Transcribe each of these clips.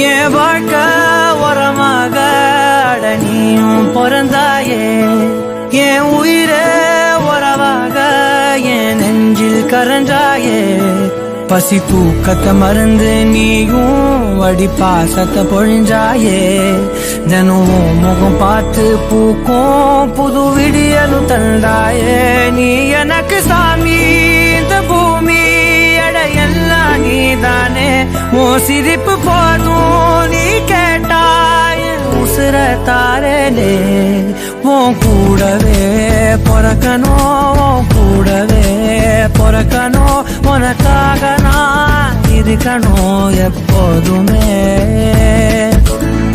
என் வாழ்க்கை உரமாக அடனியும் பிறந்தாயே, என் உயிரே உறவாக என் நெஞ்சில் கரஞ்சாயே. பசி தூக்கத்தை மறந்து நீயும் வடி பாசத்தை பொழிஞ்சாயே. தினம் முகம் பார்த்து பூக்கும் புது விடியலும் தந்தாயே. நீ எனக்கு சாமி, இந்த பூமி எல்லாம் நீதானே. உன் சிரிப்பு போதும் நீ கேட்டாய் உசுர தாரலே. உன் கூடவே பொறக்கணும், உன் கூடவே பொறக்கணும். உனக்காக நான் இருக்கணும் எப்போதுமே.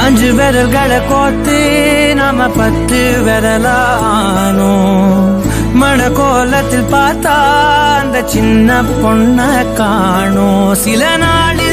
5 விரல்களை கோத்து நாம 10 விரலானோம். மணக்கோலத்தில் பார்த்தா அந்த சின்ன பொண்ண காணோம். சில நாளில்